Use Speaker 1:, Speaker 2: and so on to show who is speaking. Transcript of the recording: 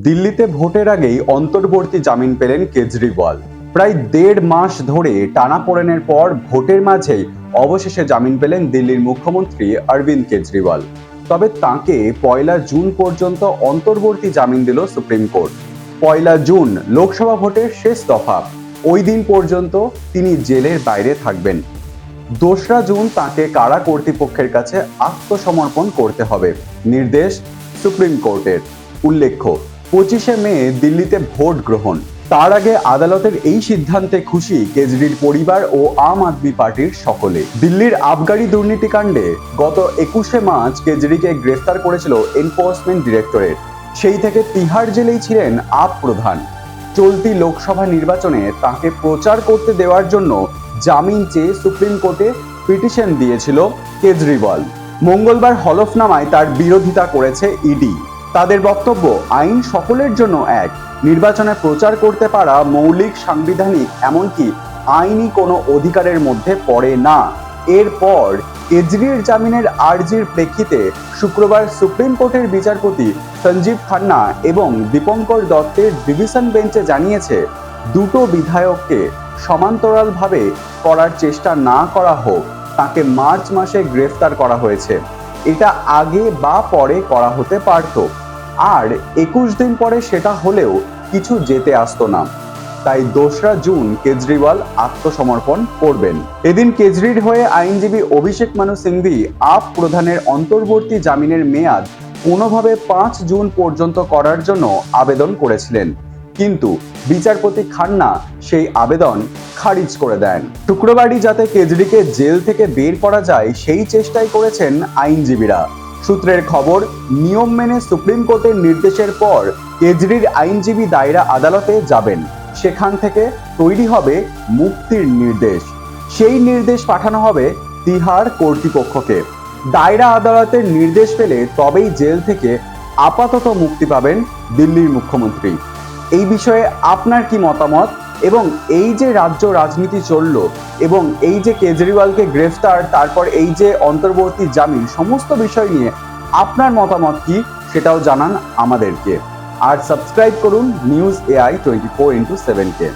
Speaker 1: দিল্লিতে ভোটের আগেই অন্তর্বর্তী জামিন পেলেন কেজরিওয়াল। প্রায় 1.5 মাস ধরে টানাপোড়েনের পর ভোটের মাঝেই অবশেষে জামিন পেলেন দিল্লির মুখ্যমন্ত্রী অরবিন্দ কেজরিওয়াল। তবে তাঁকে 1 জুন পর্যন্ত অন্তর্বর্তী জামিন দিল সুপ্রিম কোর্ট। 1 জুন লোকসভা ভোটের শেষ দফা, ওই দিন পর্যন্ত তিনি জেলের বাইরে থাকবেন। 2 জুন তাঁকে কারা কর্তৃপক্ষের কাছে আত্মসমর্পণ করতে হবে, নির্দেশ সুপ্রিম কোর্টের। উল্লেখ্য, 25 মে দিল্লিতে ভোট গ্রহণ। তার আগে আদালতের এই সিদ্ধান্তে খুশি কেজরির পরিবার ও আম আদমি পার্টির সকলে। দিল্লির আবগারি দুর্নীতিকাণ্ডে গত 21 মার্চ কেজরিকে গ্রেফতার করেছিল এনফোর্সমেন্ট ডিরেক্টরেট। সেই থেকে তিহার জেলেই ছিলেন আপ প্রধান। চলতি লোকসভা নির্বাচনে তাকে প্রচার করতে দেওয়ার জন্য জামিন চেয়ে সুপ্রিম কোর্টে পিটিশন দিয়েছিল কেজরিওয়াল। মঙ্গলবার হলফনামায় তার বিরোধিতা করেছে ইডি। তাদের বক্তব্য, আইন সকলের জন্য এক, নির্বাচনে প্রচার করতে পারা মৌলিক, সাংবিধানিক, এমনকি আইনি কোনো অধিকারের মধ্যে পড়ে না। এরপর কেজরির জামিনের আর্জির প্রেক্ষিতে শুক্রবার সুপ্রিম কোর্টের বিচারপতি সঞ্জীব খান্না এবং দীপঙ্কর দত্তের ডিভিশন বেঞ্চে জানিয়েছে, দুটো বিধায়ককে সমান্তরালভাবে করার চেষ্টা না করা হোক। তাকে মার্চ মাসে গ্রেফতার করা হয়েছে, এটা আগে বা পরে করা হতে পারত, আর 21 দিন পরে সেটা হলেও কিছু যেতে আসতো না। তাই 2 জুন কেজরিওয়াল আত্মসমর্পণ করবেন। এদিন কেজরির হয়ে আইনজীবী অভিষেক মানু সিংভি আপ প্রধানের অন্তর্বর্তী জামিনের মেয়াদ কোনোভাবে 5 জুন পর্যন্ত করার জন্য আবেদন করেছিলেন, কিন্তু বিচারপতি খান্না সেই আবেদন খারিজ করে দেন। শুক্রবারই যাতে কেজরিকে জেল থেকে বের করা যায় সেই চেষ্টাই করেছেন আইনজীবীরা। সূত্রের খবর, নিয়ম মেনে সুপ্রিম কোর্টের নির্দেশের পর কেজরির আইনজীবী দায়রা আদালতে যাবেন। সেখান থেকে তৈরি হবে মুক্তির নির্দেশ। সেই নির্দেশ পাঠানো হবে তিহার কর্তৃপক্ষকে। দায়রা আদালতের নির্দেশ পেলে তবেই জেল থেকে আপাতত মুক্তি পাবেন দিল্লির মুখ্যমন্ত্রী। এই বিষয়ে আপনার কি মতামত? এবং এই যে রাজ্য রাজনীতি চলল এবং এই যে কেজরিওয়ালকে গ্রেফতার, তারপর এই যে অন্তর্বর্তী জামিন, সমস্ত বিষয় নিয়ে আপনার মতামত কি সেটাও জানান আমাদেরকে। আর সাবস্ক্রাইব করুন নিউজ AI 24x7 কে।